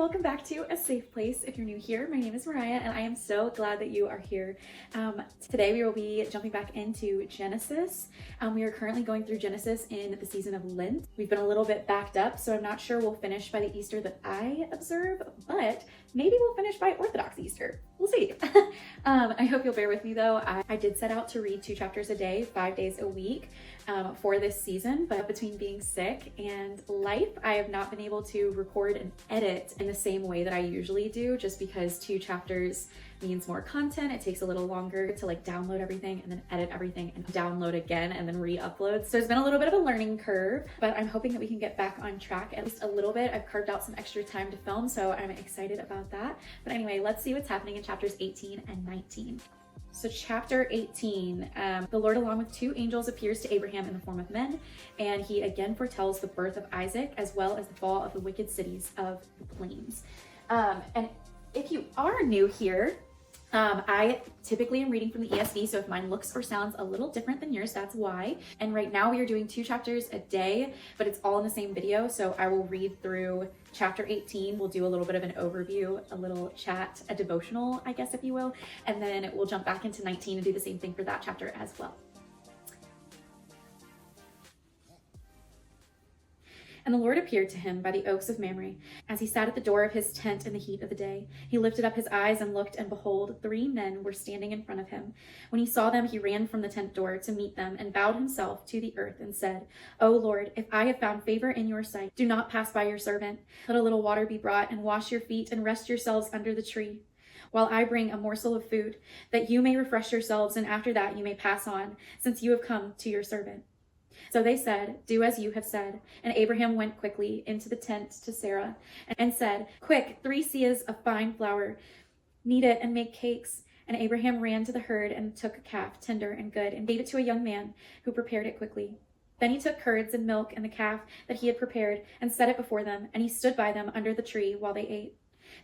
welcome back to A Safe Place. If you're new here, my name is Mariah and I am so glad that you are here. Today we will be jumping back into Genesis. We are currently going through Genesis in the season of Lent. We've been a little bit backed up, so I'm not sure we'll finish by the Easter that I observe, but maybe we'll finish by Orthodox Easter. We'll see. I hope you'll bear with me though. I did set out to read 2 chapters a day, 5 days a week for this season, but between being sick and life, I have not been able to record and edit in the same way that I usually do, just because 2 chapters means more content. It takes a little longer to download everything and then edit everything and download again and then re-upload. So it's been a little bit of a learning curve, but I'm hoping that we can get back on track at least a little bit. I've carved out some extra time to film, so I'm excited about that. But anyway, let's see what's happening in chapters 18 and 19. So chapter 18, the Lord along with 2 angels appears to Abraham in the form of men, and he again foretells the birth of Isaac as well as the fall of the wicked cities of the plains. And if you are new here, I typically am reading from the ESV, so if mine looks or sounds a little different than yours, that's why. And right now we are doing 2 chapters a day, but it's all in the same video. So I will read through chapter 18. We'll do a little bit of an overview, a little chat, a devotional, I guess, if you will. And then we'll jump back into 19 and do the same thing for that chapter as well. And the Lord appeared to him by the oaks of Mamre, as he sat at the door of his tent in the heat of the day. He lifted up his eyes and looked, and behold, 3 men were standing in front of him. When he saw them, he ran from the tent door to meet them, and bowed himself to the earth, and said, O Lord, if I have found favor in your sight, do not pass by your servant. Let a little water be brought, and wash your feet, and rest yourselves under the tree, while I bring a morsel of food, that you may refresh yourselves, and after that you may pass on, since you have come to your servant. So they said, do as you have said. And Abraham went quickly into the tent to Sarah and said, quick, 3 seahs of fine flour, knead it and make cakes. And Abraham ran to the herd and took a calf, tender and good, and gave it to a young man who prepared it quickly. Then he took curds and milk and the calf that he had prepared and set it before them, and he stood by them under the tree while they ate.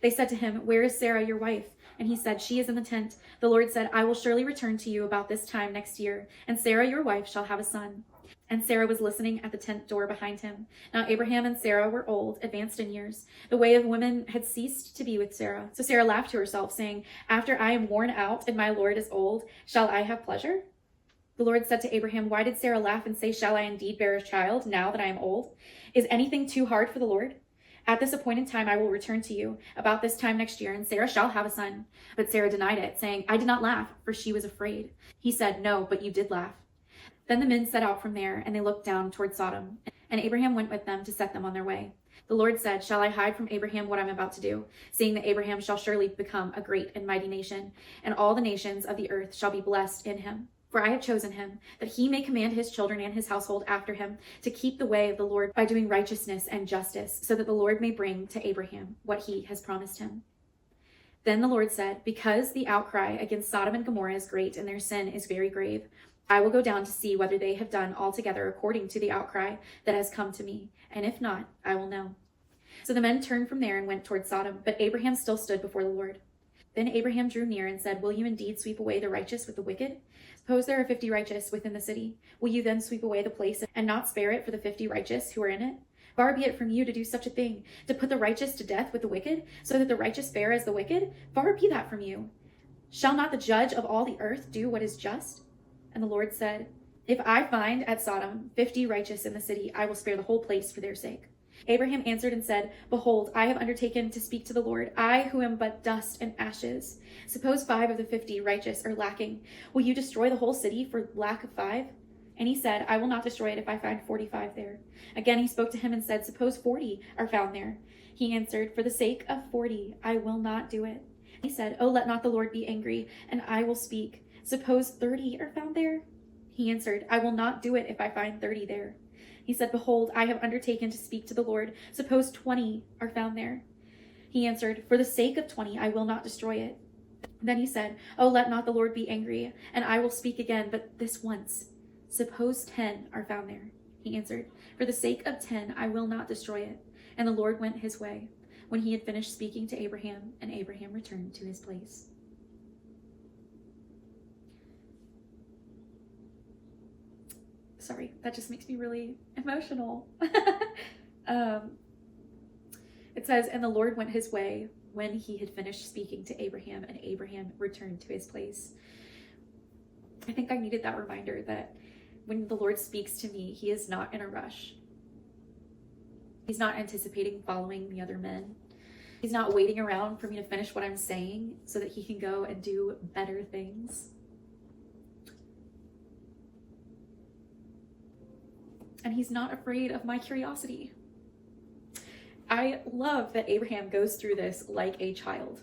They said to him, where is Sarah, your wife? And he said, she is in the tent. The Lord said, I will surely return to you about this time next year, and Sarah, your wife, shall have a son. And Sarah was listening at the tent door behind him. Now Abraham and Sarah were old, advanced in years. The way of women had ceased to be with Sarah. So Sarah laughed to herself, saying, after I am worn out and my Lord is old, shall I have pleasure? The Lord said to Abraham, why did Sarah laugh and say, shall I indeed bear a child now that I am old? Is anything too hard for the Lord? At this appointed time I will return to you about this time next year, and Sarah shall have a son. But Sarah denied it, saying, I did not laugh, for she was afraid. He said, no, but you did laugh. Then the men set out from there, and they looked down toward Sodom. And Abraham went with them to set them on their way. The Lord said, shall I hide from Abraham what I'm about to do, seeing that Abraham shall surely become a great and mighty nation, and all the nations of the earth shall be blessed in him? For I have chosen him, that he may command his children and his household after him to keep the way of the Lord by doing righteousness and justice, so that the Lord may bring to Abraham what he has promised him. Then the Lord said, because the outcry against Sodom and Gomorrah is great, and their sin is very grave, I will go down to see whether they have done altogether according to the outcry that has come to me, and if not, I will know. So the men turned from there and went toward Sodom, but Abraham still stood before the Lord. Then Abraham drew near and said, will you indeed sweep away the righteous with the wicked? Suppose there are 50 righteous within the city. Will you then sweep away the place and not spare it for the 50 righteous who are in it? Far be it from you to do such a thing, to put the righteous to death with the wicked, so that the righteous fare as the wicked? Far be that from you. Shall not the judge of all the earth do what is just? And the Lord said, if I find at Sodom 50 righteous in the city, I will spare the whole place for their sake. Abraham answered and said, behold, I have undertaken to speak to the Lord, I who am but dust and ashes. Suppose 5 of the 50 righteous are lacking. Will you destroy the whole city for lack of 5? And he said, I will not destroy it if I find 45 there. Again he spoke to him and said, suppose 40 are found there. He answered, for the sake of 40, I will not do it. He said, oh, let not the Lord be angry, and I will speak. Suppose 30 are found there? He answered, I will not do it if I find 30 there. He said, behold, I have undertaken to speak to the Lord. Suppose 20 are found there? He answered, for the sake of 20, I will not destroy it. Then he said, oh, let not the Lord be angry, and I will speak again, but this once. Suppose 10 are found there? He answered, for the sake of 10, I will not destroy it. And the Lord went his way when he had finished speaking to Abraham, and Abraham returned to his place. Sorry, that just makes me really emotional. It says, and the Lord went his way when he had finished speaking to Abraham, and Abraham returned to his place. I think I needed that reminder that when the Lord speaks to me, he is not in a rush. He's not anticipating following the other men. He's not waiting around for me to finish what I'm saying so that he can go and do better things. And he's not afraid of my curiosity. I love that Abraham goes through this like a child.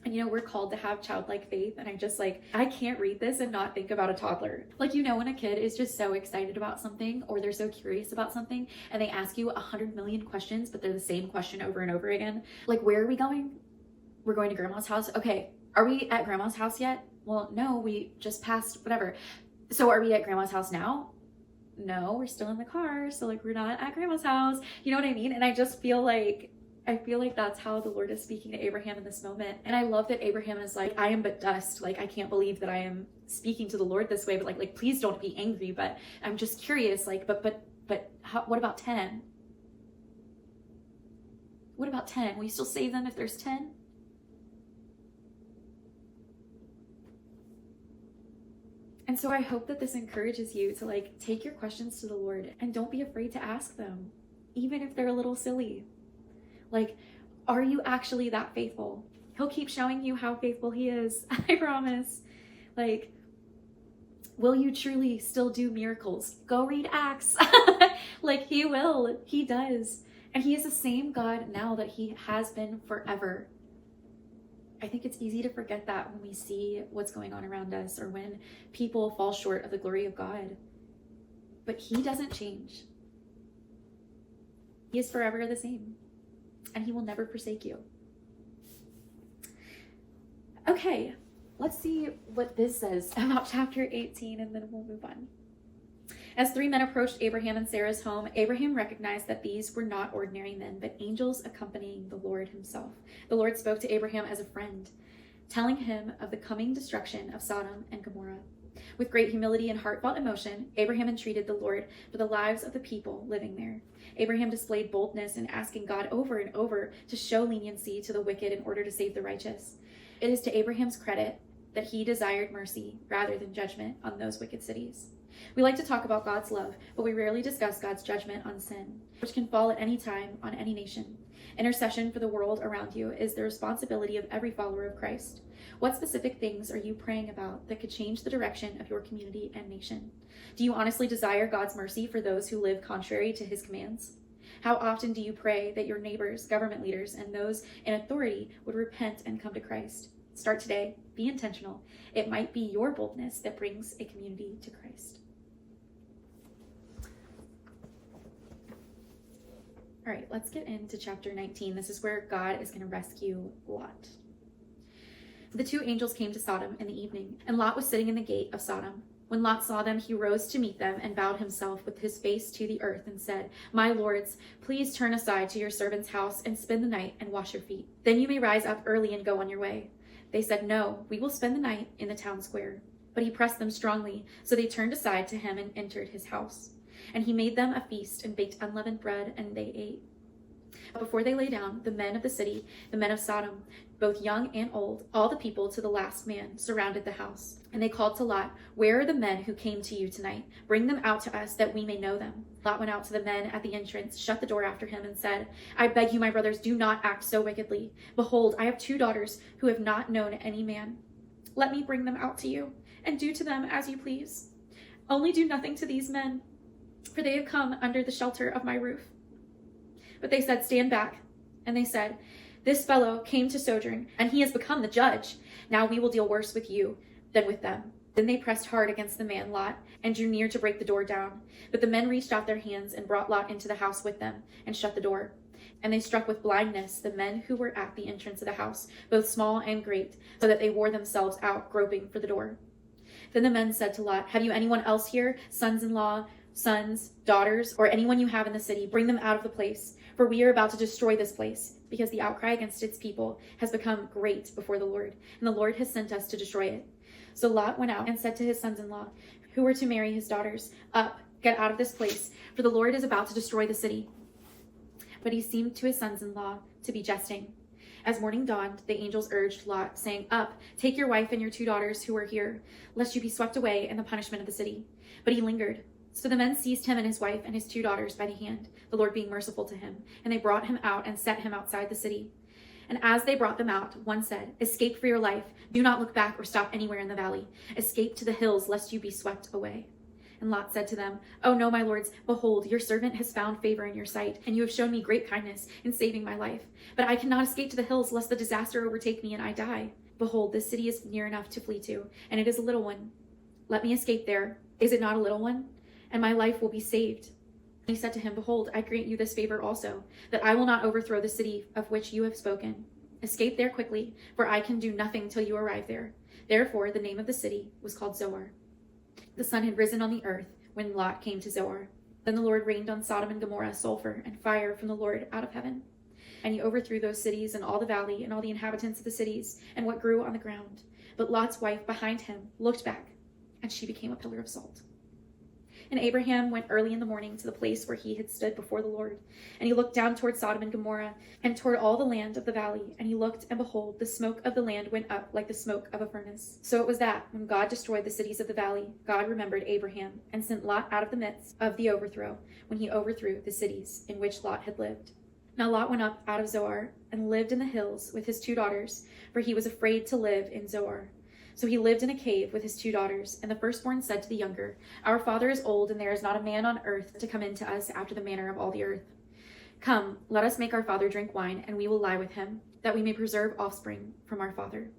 And we're called to have childlike faith. And I can't read this and not think about a toddler. When a kid is just so excited about something, or they're so curious about something, and they ask you 100 million questions, but they're the same question over and over again. Like, where are we going? We're going to grandma's house. Okay. Are we at grandma's house yet? Well, no, we just passed whatever. So are we at grandma's house now? No, we're still in the car. So we're not at grandma's house. You know what I mean? And I just feel like that's how the Lord is speaking to Abraham in this moment. And I love that Abraham is like, I am but dust. I can't believe that I am speaking to the Lord this way, but please don't be angry. But I'm just curious, but what about 10? What about 10? Will you still save them if there's 10? And so I hope that this encourages you to take your questions to the Lord and don't be afraid to ask them, even if they're a little silly. Are you actually that faithful? He'll keep showing you how faithful he is. I promise. Will you truly still do miracles? Go read Acts. He will. He does. And he is the same God now that he has been forever. I think it's easy to forget that when we see what's going on around us or when people fall short of the glory of God. But he doesn't change. He is forever the same. And he will never forsake you. Okay, let's see what this says about chapter 18, and then we'll move on. As 3 men approached Abraham and Sarah's home, Abraham recognized that these were not ordinary men, but angels accompanying the Lord himself. The Lord spoke to Abraham as a friend, telling him of the coming destruction of Sodom and Gomorrah. With great humility and heartfelt emotion, Abraham entreated the Lord for the lives of the people living there. Abraham displayed boldness in asking God over and over to show leniency to the wicked in order to save the righteous. It is to Abraham's credit that he desired mercy rather than judgment on those wicked cities. We like to talk about God's love, but we rarely discuss God's judgment on sin, which can fall at any time on any nation. Intercession for the world around you is the responsibility of every follower of Christ. What specific things are you praying about that could change the direction of your community and nation? Do you honestly desire God's mercy for those who live contrary to his commands? How often do you pray that your neighbors, government leaders, and those in authority would repent and come to Christ? Start today. Be intentional. It might be your boldness that brings a community to Christ. All right, let's get into chapter 19. This is where God is going to rescue Lot. The 2 angels came to Sodom in the evening, and Lot was sitting in the gate of Sodom. When Lot saw them, he rose to meet them and bowed himself with his face to the earth and said, "My lords, please turn aside to your servant's house and spend the night and wash your feet. Then you may rise up early and go on your way." They said, "No, we will spend the night in the town square." But he pressed them strongly, so they turned aside to him and entered his house. And he made them a feast and baked unleavened bread, and they ate. But before they lay down, the men of the city, the men of Sodom, both young and old, all the people to the last man, surrounded the house. And they called to Lot, "Where are the men who came to you tonight? Bring them out to us that we may know them." Lot went out to the men at the entrance, shut the door after him, and said, "I beg you, my brothers, do not act so wickedly. Behold, I have 2 daughters who have not known any man. Let me bring them out to you, and do to them as you please. Only do nothing to these men, for they have come under the shelter of my roof." But they said, "Stand back." And they said, "This fellow came to sojourn, and he has become the judge. Now we will deal worse with you than with them." Then they pressed hard against the man Lot and drew near to break the door down. But the men reached out their hands and brought Lot into the house with them and shut the door. And they struck with blindness the men who were at the entrance of the house, both small and great, so that they wore themselves out groping for the door. Then the men said to Lot, "Have you anyone else here, sons-in-law, sons, daughters, or anyone you have in the city? Bring them out of the place, for we are about to destroy this place, because the outcry against its people has become great before the Lord, and the Lord has sent us to destroy it." So Lot went out and said to his sons-in-law, who were to marry his daughters, "Up, get out of this place, for the Lord is about to destroy the city." But he seemed to his sons-in-law to be jesting. As morning dawned, the angels urged Lot, saying, "Up, take your wife and your 2 daughters who are here, lest you be swept away in the punishment of the city." But he lingered. So the men seized him and his wife and his 2 daughters by the hand, the Lord being merciful to him, and they brought him out and set him outside the city. And as they brought them out, one said, "Escape for your life. Do not look back or stop anywhere in the valley. Escape to the hills, lest you be swept away." And Lot said to them, "Oh no, my lords, behold, your servant has found favor in your sight, and you have shown me great kindness in saving my life. But I cannot escape to the hills, lest the disaster overtake me and I die. Behold, this city is near enough to flee to, and it is a little one. Let me escape there. Is it not a little one? And my life will be saved." And he said to him, "Behold, I grant you this favor also, that I will not overthrow the city of which you have spoken. Escape there quickly, for I can do nothing till you arrive there." Therefore, the name of the city was called Zoar. The sun had risen on the earth when Lot came to Zoar. Then the Lord rained on Sodom and Gomorrah sulfur and fire from the Lord out of heaven. And he overthrew those cities and all the valley and all the inhabitants of the cities and what grew on the ground. But Lot's wife behind him looked back, and she became a pillar of salt. And Abraham went early in the morning to the place where he had stood before the Lord. And he looked down toward Sodom and Gomorrah and toward all the land of the valley. And he looked, and behold, the smoke of the land went up like the smoke of a furnace. So it was that, when God destroyed the cities of the valley, God remembered Abraham and sent Lot out of the midst of the overthrow, when he overthrew the cities in which Lot had lived. Now Lot went up out of Zoar and lived in the hills with his 2 daughters, for he was afraid to live in Zoar. So he lived in a cave with his 2 daughters, and the firstborn said to the younger, "Our father is old, and there is not a man on earth to come in to us after the manner of all the earth. Come, let us make our father drink wine, and we will lie with him, that we may preserve offspring from our father."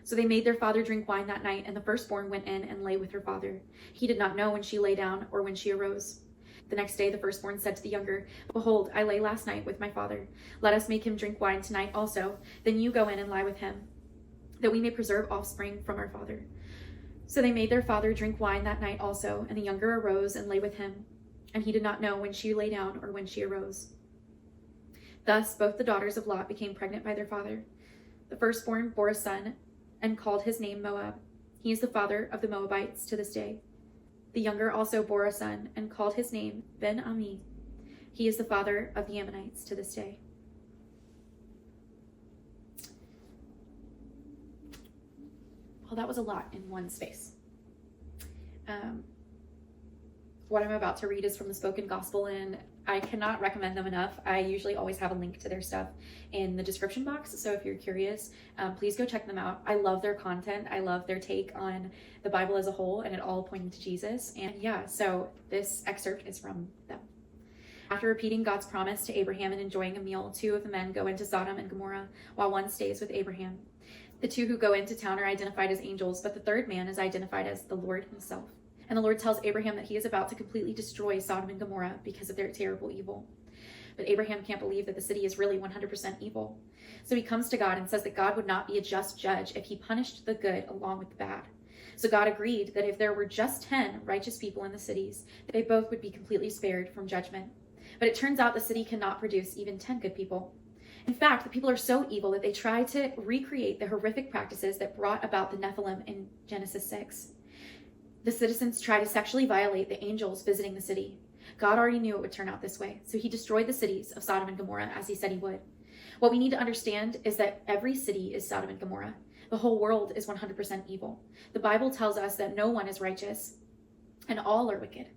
So they made their father drink wine that night, and the firstborn went in and lay with her father. He did not know when she lay down or when she arose. The next day the firstborn said to the younger, "Behold, I lay last night with my father. Let us make him drink wine tonight also. Then you go in and lie with him, that we may preserve offspring from our father." So they made their father drink wine that night also, and the younger arose and lay with him, and he did not know when she lay down or when she arose. Thus both the daughters of Lot became pregnant by their father. The firstborn bore a son and called his name Moab. He is the father of the Moabites to this day. The younger also bore a son and called his name Ben-Ami. He is the father of the Ammonites to this day. Well, that was a lot in one space. What I'm about to read is from the Spoken Gospel, and I cannot recommend them enough. I usually always have a link to their stuff in the description box, so if you're curious, please go check them out. I love their content. I love their take on the Bible as a whole and it all pointing to Jesus. And yeah, so this excerpt is from them. After repeating God's promise to Abraham and enjoying a meal, 2 of the men go into Sodom and Gomorrah, while one stays with Abraham. The 2 who go into town are identified as angels, but the 3rd man is identified as the Lord himself. And the Lord tells Abraham that he is about to completely destroy Sodom and Gomorrah because of their terrible evil. But Abraham can't believe that the city is really 100% evil. So he comes to God and says that God would not be a just judge if he punished the good along with the bad. So God agreed that if there were just 10 righteous people in the cities, they both would be completely spared from judgment. But it turns out the city cannot produce even 10 good people. In fact, the people are so evil that they try to recreate the horrific practices that brought about the Nephilim in Genesis 6. The citizens try to sexually violate the angels visiting the city. God already knew it would turn out this way, so he destroyed the cities of Sodom and Gomorrah as he said he would. What we need to understand is that every city is Sodom and Gomorrah. The whole world is 100% evil. The Bible tells us that no one is righteous, and all are wicked.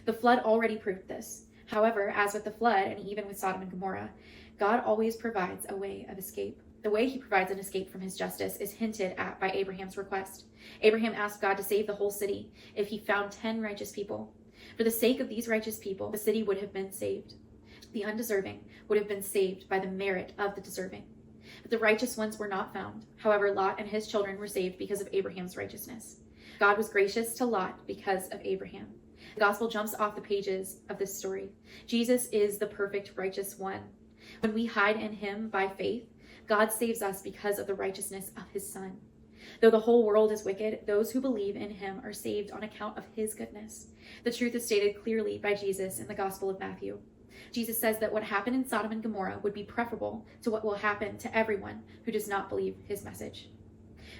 The flood already proved this. However, as with the flood, and even with Sodom and Gomorrah, God always provides a way of escape. The way he provides an escape from his justice is hinted at by Abraham's request. Abraham asked God to save the whole city if he found 10 righteous people. For the sake of these righteous people, the city would have been saved. The undeserving would have been saved by the merit of the deserving. But the righteous ones were not found. However, Lot and his children were saved because of Abraham's righteousness. God was gracious to Lot because of Abraham. The gospel jumps off the pages of this story. Jesus is the perfect righteous one. When we hide in him by faith, God saves us because of the righteousness of his Son. Though the whole world is wicked, those who believe in him are saved on account of his goodness. The truth is stated clearly by Jesus in the Gospel of Matthew. Jesus says that what happened in Sodom and Gomorrah would be preferable to what will happen to everyone who does not believe his message.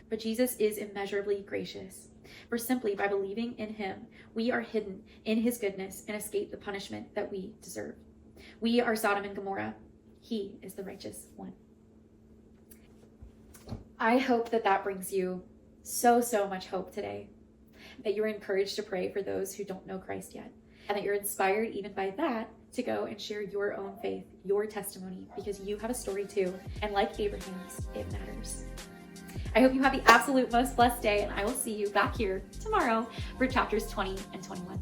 But Jesus is immeasurably gracious. For simply by believing in him, we are hidden in his goodness and escape the punishment that we deserve. We are Sodom and Gomorrah. He is the righteous one. I hope that brings you so much hope today, that you're encouraged to pray for those who don't know Christ yet, and that you're inspired even by that to go and share your own faith, your testimony, because you have a story too, and like Abraham's, it matters. I hope you have the absolute most blessed day, and I will see you back here tomorrow for chapters 20 and 21.